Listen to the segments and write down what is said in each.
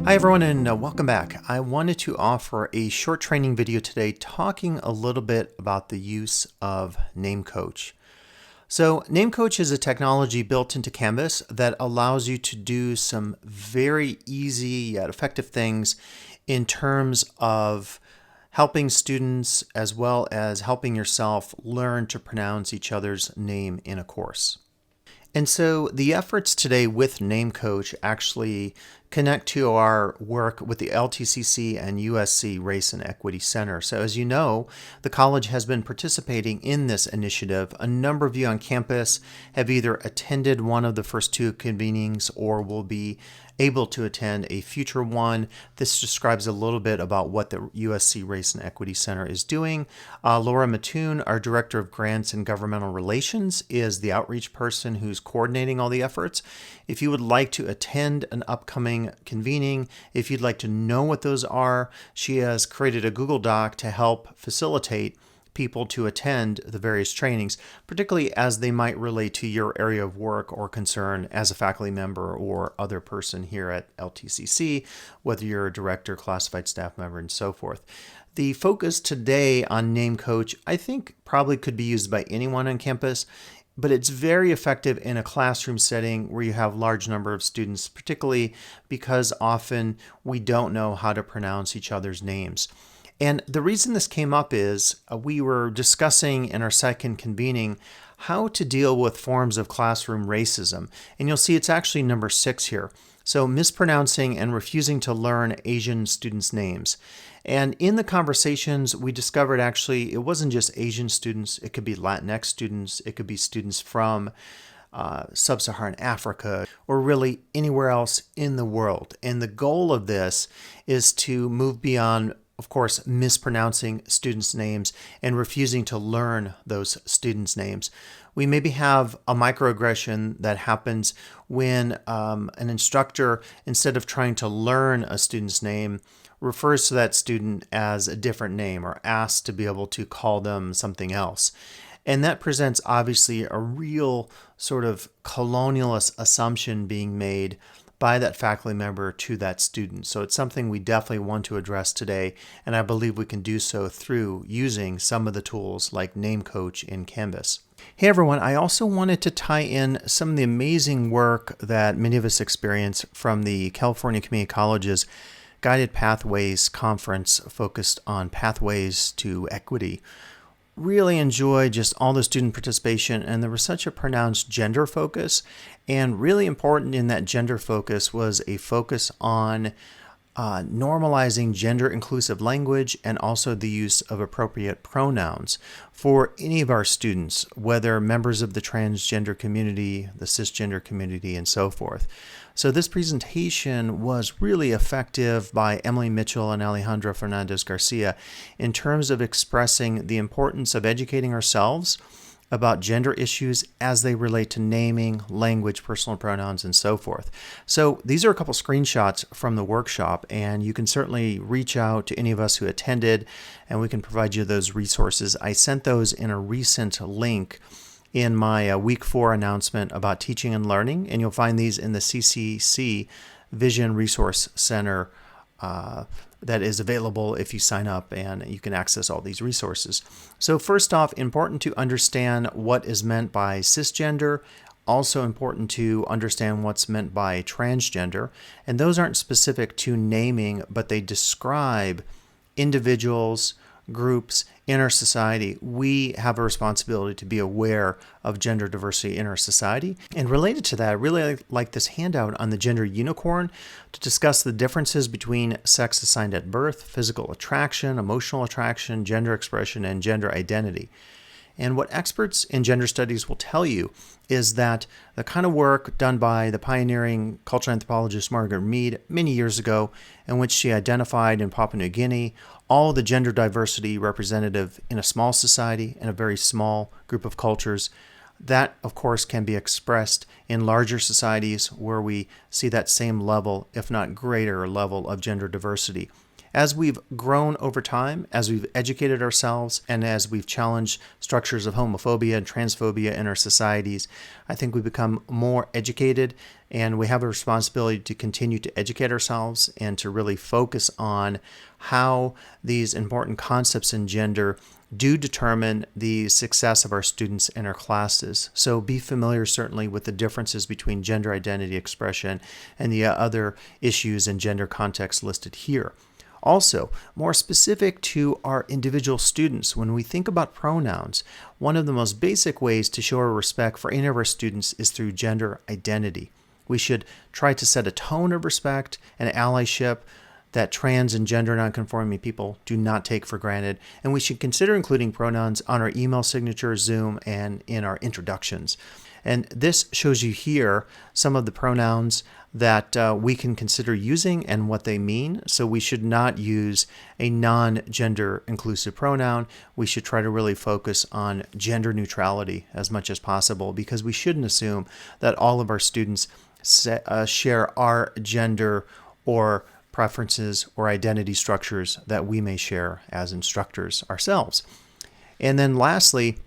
Hi everyone and welcome back. I wanted to offer a short training video today talking a little bit about the use of NameCoach. So NameCoach is a technology built into Canvas that allows you to do some very easy yet effective things in terms of helping students as well as helping yourself learn to pronounce each other's name in a course. And so the efforts today with NameCoach actually connect to our work with the LTCC and USC Race and Equity Center. So as you know, the college has been participating in this initiative. A number of you on campus have either attended one of the first two convenings or will be able to attend a future one. This describes a little bit about what the USC Race and Equity Center is doing. Laura Metune, our Director of Grants and Governmental Relations, is the outreach person who's coordinating all the efforts. If you would like to attend an upcoming convening, if you'd like to know what those are, she has created a Google Doc to help facilitate people to attend the various trainings, particularly as they might relate to your area of work or concern as a faculty member or other person here at LTCC, whether you're a director, classified staff member, and so forth. The focus today on NameCoach, I think, probably could be used by anyone on campus, but it's very effective in a classroom setting where you have a large number of students, particularly because often we don't know how to pronounce each other's names. And the reason this came up is we were discussing in our second convening how to deal with forms of classroom racism. And you'll see it's actually number 6 here. So mispronouncing and refusing to learn Asian students' names. And in the conversations, we discovered actually it wasn't just Asian students. It could be Latinx students. It could be students from Sub-Saharan Africa, or really anywhere else in the world. And the goal of this is to move beyond, of course, mispronouncing students' names and refusing to learn those students' names. We maybe have a microaggression that happens when an instructor, instead of trying to learn a student's name, refers to that student as a different name or asks to be able to call them something else. And that presents obviously a real sort of colonialist assumption being made by that faculty member to that student. So it's something we definitely want to address today, and I believe we can do so through using some of the tools like NameCoach in Canvas. Hey everyone, I also wanted to tie in some of the amazing work that many of us experience from the California Community College's Guided Pathways Conference focused on pathways to equity. Really enjoyed just all the student participation, and there was such a pronounced gender focus, and really important in that gender focus was a focus on normalizing gender inclusive language and also the use of appropriate pronouns for any of our students, whether members of the transgender community, the cisgender community, and so forth. So this presentation was really effective by Emily Mitchell and Alejandra Fernandez Garcia in terms of expressing the importance of educating ourselves about gender issues as they relate to naming, language, personal pronouns, and so forth. So these are a couple screenshots from the workshop, and you can certainly reach out to any of us who attended, and we can provide you those resources. I sent those in a recent link in my week 4 announcement about teaching and learning, and you'll find these in the CCC Vision Resource Center that is available if you sign up, and you can access all these resources. So first off, important to understand what is meant by cisgender, also important to understand what's meant by transgender, and those aren't specific to naming, but they describe individuals, groups in our society. We have a responsibility to be aware of gender diversity in our society. And related to that, I really like this handout on the gender unicorn to discuss the differences between sex assigned at birth, physical attraction, emotional attraction, gender expression, and gender identity. And what experts in gender studies will tell you is that the kind of work done by the pioneering cultural anthropologist Margaret Mead many years ago, in which she identified in Papua New Guinea all the gender diversity representative in a small society and a very small group of cultures, that of course can be expressed in larger societies where we see that same level, if not greater level, of gender diversity. As we've grown over time, as we've educated ourselves, and as we've challenged structures of homophobia and transphobia in our societies, I think we become more educated, and we have a responsibility to continue to educate ourselves and to really focus on how these important concepts in gender do determine the success of our students in our classes. So be familiar certainly with the differences between gender identity expression and the other issues in gender context listed here. Also, more specific to our individual students, when we think about pronouns, one of the most basic ways to show our respect for any of our students is through gender identity. We should try to set a tone of respect and allyship that trans and gender nonconforming people do not take for granted, and we should consider including pronouns on our email signature, Zoom, and in our introductions. And this shows you here some of the pronouns that we can consider using and what they mean. So we should not use a non-gender inclusive pronoun. We should try to really focus on gender neutrality as much as possible, because we shouldn't assume that all of our students share our gender or preferences or identity structures that we may share as instructors ourselves. And then lastly,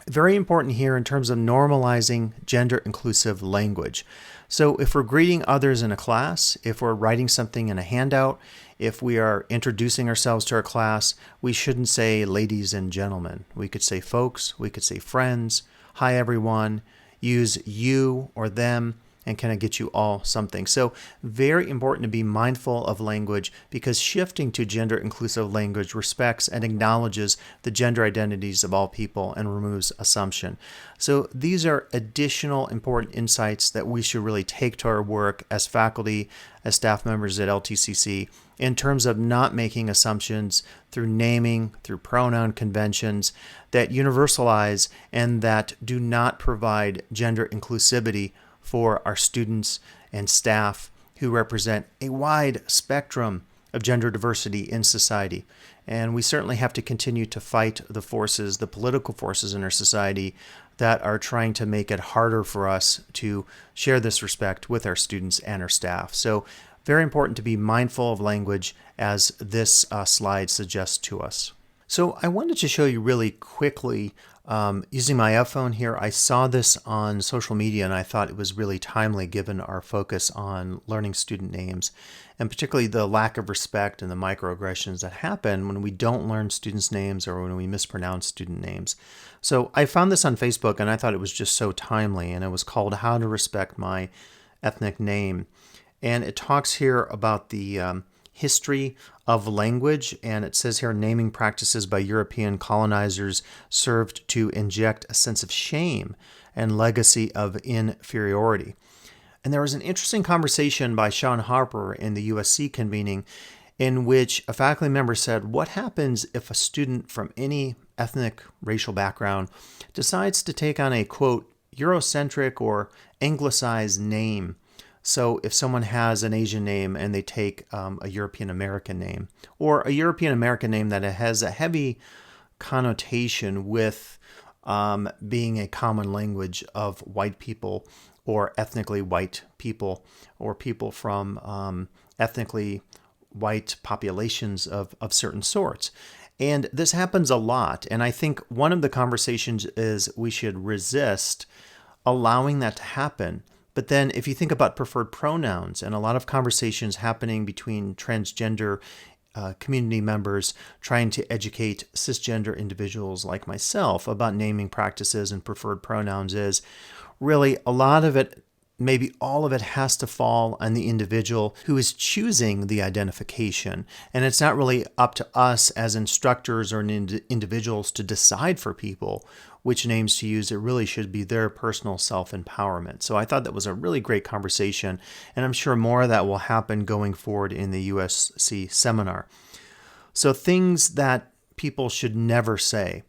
very important here in terms of normalizing gender inclusive language. So if we're greeting others in a class, if we're writing something in a handout, if we are introducing ourselves to our class, we shouldn't say ladies and gentlemen. We could say folks, we could say friends, hi everyone, use you or them, and can I get you all something? So very important to be mindful of language, because shifting to gender inclusive language respects and acknowledges the gender identities of all people and removes assumption. So these are additional important insights that we should really take to our work as faculty, as staff members at LTCC, in terms of not making assumptions through naming, through pronoun conventions that universalize and that do not provide gender inclusivity for our students and staff who represent a wide spectrum of gender diversity in society. And we certainly have to continue to fight the forces, the political forces in our society that are trying to make it harder for us to share this respect with our students and our staff. So very important to be mindful of language, as this slide suggests to us. So I wanted to show you really quickly using my iPhone here. I saw this on social media and I thought it was really timely given our focus on learning student names, and particularly the lack of respect and the microaggressions that happen when we don't learn students' names or when we mispronounce student names. So I found this on Facebook and I thought it was just so timely, and it was called How to Respect My Ethnic Name. And it talks here about the history of language, and it says here naming practices by European colonizers served to inject a sense of shame and legacy of inferiority. And there was an interesting conversation by Sean Harper in the USC convening in which a faculty member said, what happens if a student from any ethnic racial background decides to take on a, quote, Eurocentric or anglicized name? So if someone has an Asian name and they take a European American name, or a European American name that has a heavy connotation with being a common language of white people or ethnically white people, or people from ethnically white populations of certain sorts. And this happens a lot. And I think one of the conversations is we should resist allowing that to happen. But then if you think about preferred pronouns and a lot of conversations happening between transgender community members trying to educate cisgender individuals like myself about naming practices and preferred pronouns, is really a lot of it, maybe all of it, has to fall on the individual who is choosing the identification. And it's not really up to us as instructors or individuals to decide for people which names to use. It really should be their personal self-empowerment. So I thought that was a really great conversation, and I'm sure more of that will happen going forward in the USC seminar. So things that people should never say.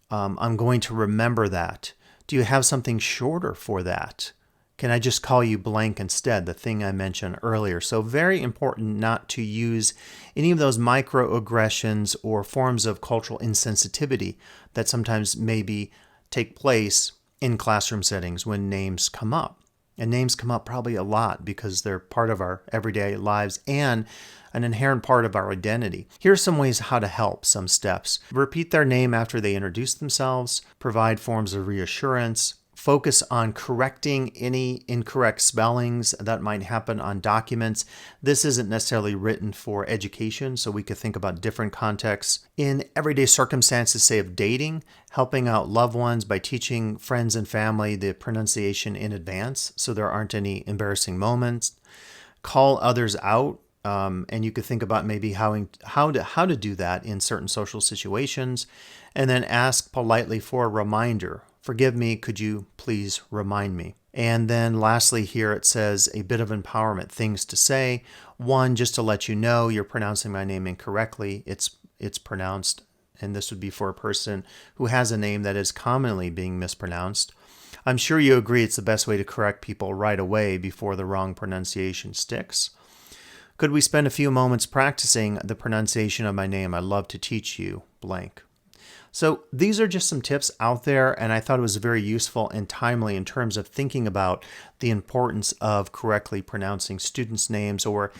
I'm going to remember that. Do you have something shorter for that? Can I just call you blank instead, the thing I mentioned earlier? So very important not to use any of those microaggressions or forms of cultural insensitivity that sometimes maybe take place in classroom settings when names come up. And names come up probably a lot because they're part of our everyday lives and an inherent part of our identity. Here's some ways how to help, some steps. Repeat their name after they introduce themselves, provide forms of reassurance, focus on correcting any incorrect spellings that might happen on documents. This isn't necessarily written for education, so we could think about different contexts. In everyday circumstances, say of dating, helping out loved ones by teaching friends and family the pronunciation in advance so there aren't any embarrassing moments. Call others out. And you could think about maybe how to do that in certain social situations, and then ask politely for a reminder. Forgive me, could you please remind me? And then lastly here it says a bit of empowerment, things to say. One, just to let you know you're pronouncing my name incorrectly. It's pronounced, and this would be for a person who has a name that is commonly being mispronounced. I'm sure you agree it's the best way to correct people right away before the wrong pronunciation sticks. Could we spend a few moments practicing the pronunciation of my name? I'd love to teach you blank. So these are just some tips out there, and I thought it was very useful and timely in terms of thinking about the importance of correctly pronouncing students' names or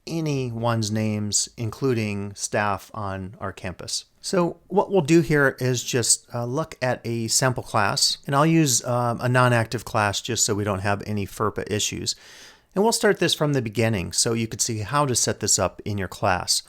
anyone's names, including staff on our campus. So what we'll do here is just look at a sample class, and I'll use a non-active class just so we don't have any FERPA issues. And we'll start this from the beginning so you could see how to set this up in your class.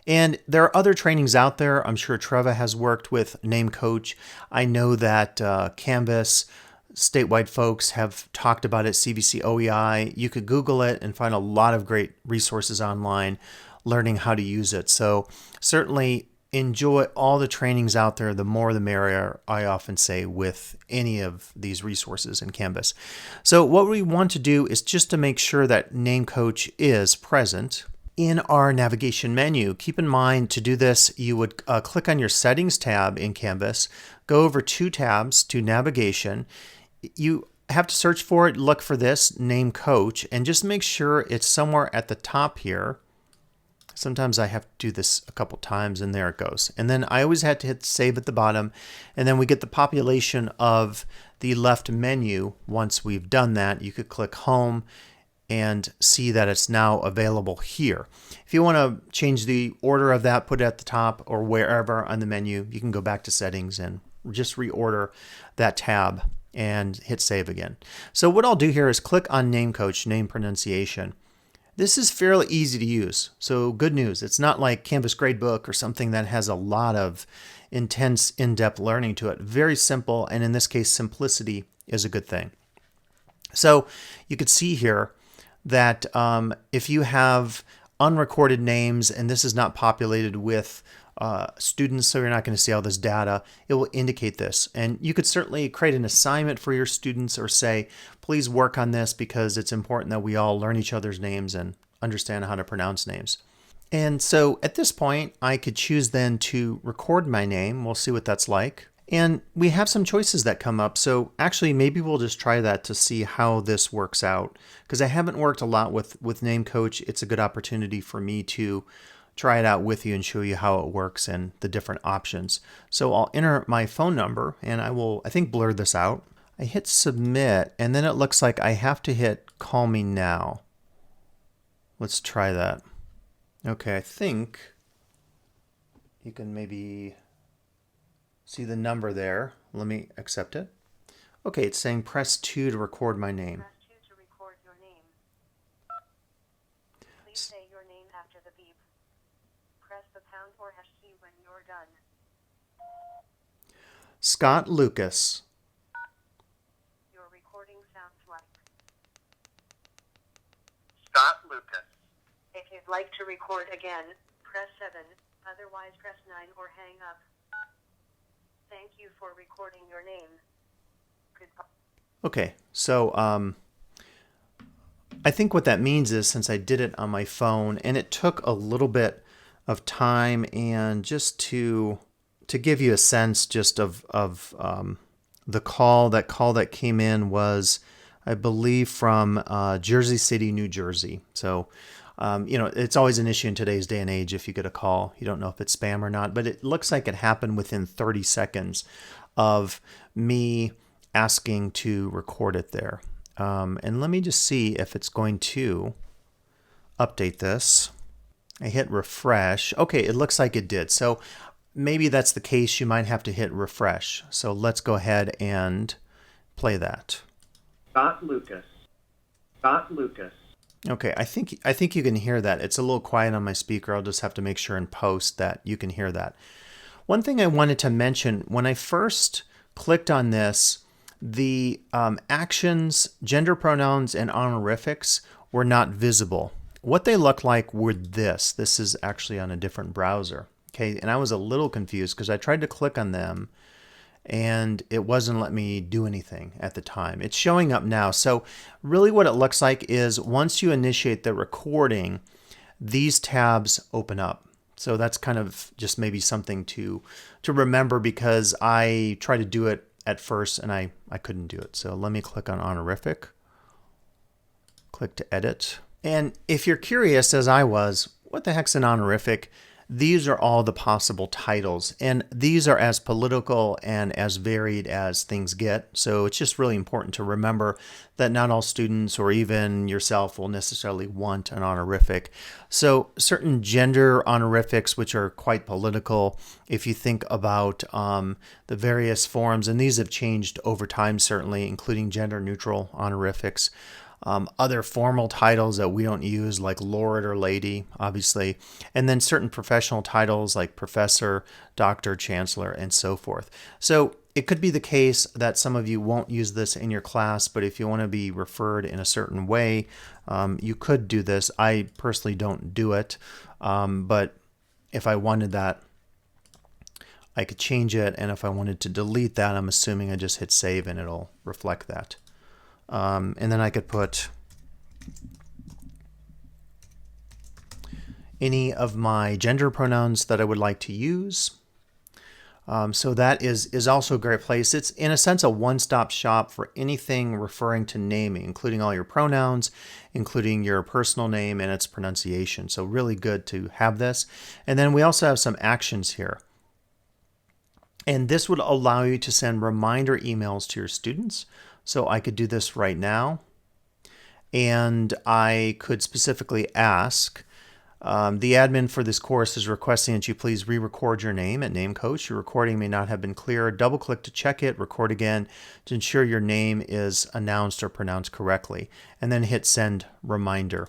And there are other trainings out there. I'm sure Treva has worked with Name Coach. I know that Canvas, statewide folks have talked about it, CVC OEI. You could Google it and find a lot of great resources online learning how to use it. So certainly enjoy all the trainings out there. The more the merrier, I often say, with any of these resources in Canvas. So what we want to do is just to make sure that Name Coach is present in our navigation menu. Keep in mind, to do this, you would click on your Settings tab in Canvas, go over 2 tabs to Navigation. You have to search for it, look for this, Name Coach, and just make sure it's somewhere at the top here. Sometimes I have to do this a couple times, and there it goes. And then I always had to hit Save at the bottom, and then we get the population of the left menu. Once we've done that, you could click Home and see that it's now available here. If you want to change the order of that, put it at the top or wherever on the menu, you can go back to Settings and just reorder that tab and hit Save again. So what I'll do here is click on Name Coach, Name Pronunciation. This is fairly easy to use, so good news. It's not like Canvas Gradebook or something that has a lot of intense, in-depth learning to it. Very simple, and in this case, simplicity is a good thing. So you could see here that if you have unrecorded names and this is not populated with students, so you're not going to see all this data, it will indicate this. And you could certainly create an assignment for your students or say, please work on this because it's important that we all learn each other's names and understand how to pronounce names. And so at this point, I could choose then to record my name. We'll see what that's like. And we have some choices that come up. So actually, maybe we'll just try that to see how this works out. Because I haven't worked a lot with Name Coach. It's a good opportunity for me to try it out with you and show you how it works and the different options. So I'll enter my phone number and I think, blur this out. I hit Submit, and then it looks like I have to hit Call Me Now. Let's try that. Okay, I think you can maybe see the number there. Let me accept it. Okay, it's saying press 2 to record my name. Press 2 to record your name. Please say your name after the beep. Press the pound or hash key when you're done. Scott Lucas. Your recording sounds like Scott Lucas. If you'd like to record again, press 7. Otherwise, press 9 or hang up. Thank you for recording your name. Goodbye. Okay, so I think what that means is, since I did it on my phone and it took a little bit of time, and just to give you a sense just of the call that came in was, I believe, from Jersey City, New Jersey. So it's always an issue in today's day and age. If you get a call, you don't know if it's spam or not, but it looks like it happened within 30 seconds of me asking to record it there. And let me just see if it's going to update this. I hit refresh. Okay, it looks like it did. So maybe that's the case. You might have to hit refresh. So let's go ahead and play that. Scott Lucas. Scott Lucas. Okay, I think you can hear that. It's a little quiet on my speaker. I'll just have to make sure in post that you can hear that. One thing I wanted to mention, when I first clicked on this, the actions, gender pronouns, and honorifics were not visible. What they look like were this. This is actually on a different browser. Okay, and I was a little confused because I tried to click on them and it wasn't letting me do anything at the time. It's showing up now. So really what it looks like is once you initiate the recording, these tabs open up. So that's kind of just maybe something to remember, because I tried to do it at first and I couldn't do it. So let me click on honorific, click to edit. And if you're curious, as I was, what the heck's an honorific? These are all the possible titles, and these are as political and as varied as things get. So it's just really important to remember that not all students or even yourself will necessarily want an honorific. So certain gender honorifics, which are quite political, if you think about the various forms, and these have changed over time certainly, including gender neutral honorifics. Other formal titles that we don't use, like Lord or Lady, obviously, and then certain professional titles like Professor, Doctor, Chancellor, and so forth. So it could be the case that some of you won't use this in your class, but if you want to be referred in a certain way, you could do this. I personally don't do it, but if I wanted that, I could change it, and if I wanted to delete that, I'm assuming I just hit save and it'll reflect that. And then I could put any of my gender pronouns that I would like to use. So that is also a great place. It's in a sense a one-stop shop for anything referring to naming, including all your pronouns, including your personal name and its pronunciation. So really good to have this. And then we also have some actions here. And this would allow you to send reminder emails to your students. So I could do this right now, and I could specifically ask, the admin for this course is requesting that you please re-record your name at Name Coach. Your recording may not have been clear. Double click to check it, record again to ensure your name is announced or pronounced correctly, and then hit send reminder.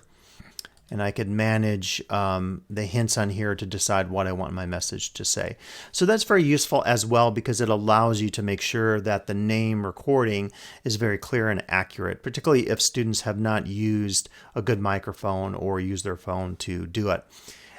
And I could manage the hints on here to decide what I want my message to say. So that's very useful as well, because it allows you to make sure that the name recording is very clear and accurate, particularly if students have not used a good microphone or use their phone to do it.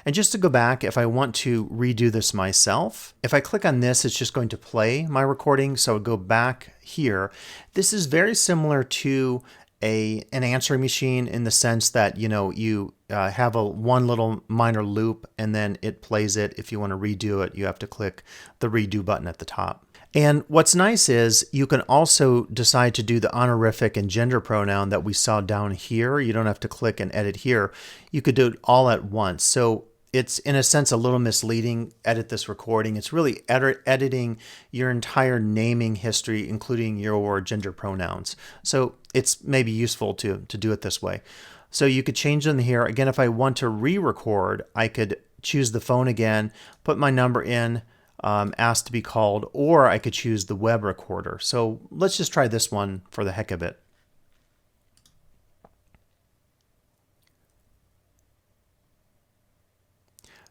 And just to go back, if I want to redo this myself, if I click on this, it's just going to play my recording. So I go back here. This is very similar to an answering machine in the sense that, you know, you have one little minor loop and then it plays it. If you want to redo it, you have to click the redo button at the top. And what's nice is you can also decide to do the honorific and gender pronoun that we saw down here. You don't have to click and edit here. You could do it all at once. So it's in a sense a little misleading, edit this recording. It's really editing your entire naming history, including your gender pronouns. So it's maybe useful to do it this way. So you could change them here. Again, if I want to re-record, I could choose the phone again, put my number in, ask to be called, or I could choose the web recorder. So let's just try this one for the heck of it.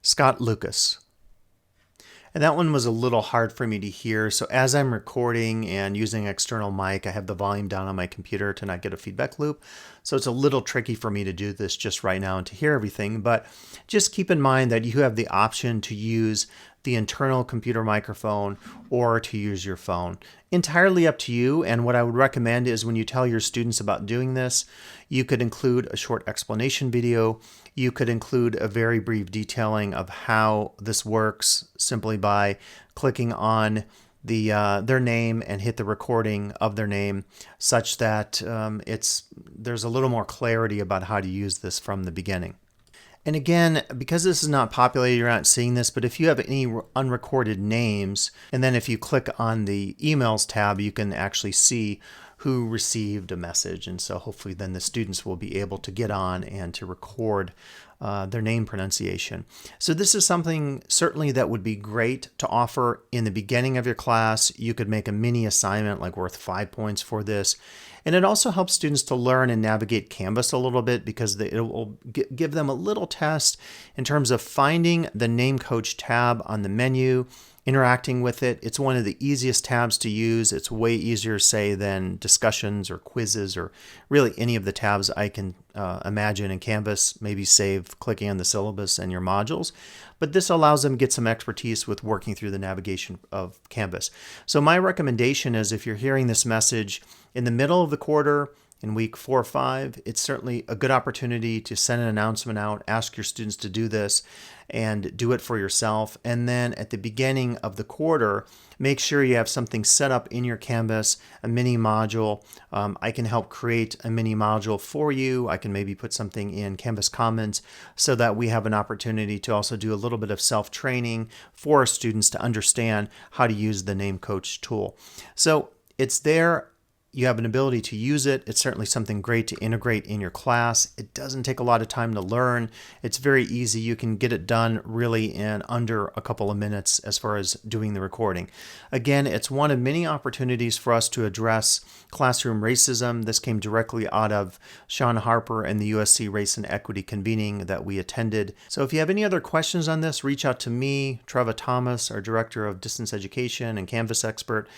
Scott Lucas. And that one was a little hard for me to hear. So as I'm recording and using external mic, I have the volume down on my computer to not get a feedback loop. So it's a little tricky for me to do this just right now and to hear everything. But just keep in mind that you have the option to use the internal computer microphone or to use your phone. Entirely up to you. And what I would recommend is when you tell your students about doing this, you could include a short explanation video. You could include a very brief detailing of how this works simply by clicking on their name and hit the recording of their name, such that there's a little more clarity about how to use this from the beginning. And again, because this is not populated, you're not seeing this, but if you have any unrecorded names, and then if you click on the emails tab, you can actually see who received a message. And so hopefully then the students will be able to get on and to record their name pronunciation. So this is something certainly that would be great to offer in the beginning of your class. You could make a mini assignment like worth 5 points for this. And it also helps students to learn and navigate Canvas a little bit, because it will give them a little test in terms of finding the Name Coach tab on the menu, interacting with it. It's one of the easiest tabs to use. It's way easier, say, than discussions or quizzes or really any of the tabs I can imagine in Canvas. Maybe save clicking on the syllabus and your modules. But this allows them to get some expertise with working through the navigation of Canvas. So my recommendation is, if you're hearing this message in the middle of the quarter, in week 4 or 5, it's certainly a good opportunity to send an announcement out, ask your students to do this, and do it for yourself. And then at the beginning of the quarter, make sure you have something set up in your Canvas, a mini module. I can help create a mini module for you. I can maybe put something in Canvas Commons so that we have an opportunity to also do a little bit of self-training for our students to understand how to use the Name Coach tool. So it's there. You have an ability to use it. It's certainly something great to integrate in your class. It doesn't take a lot of time to learn. It's very easy. You can get it done really in under a couple of minutes as far as doing the recording. Again, it's one of many opportunities for us to address classroom racism. This came directly out of Sean Harper and the USC Race and Equity convening that we attended. So if you have any other questions on this, reach out to me, Treva Thomas, our Director of Distance Education and Canvas expert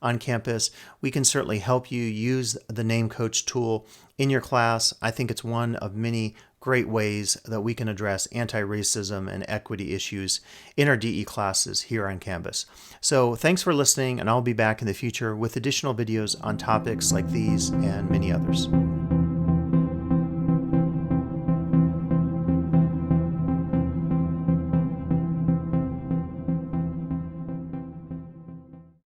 on campus. We can certainly help you use the Name Coach tool in your class. I think it's one of many great ways that we can address anti-racism and equity issues in our DE classes here on Canvas. So thanks for listening, and I'll be back in the future with additional videos on topics like these and many others.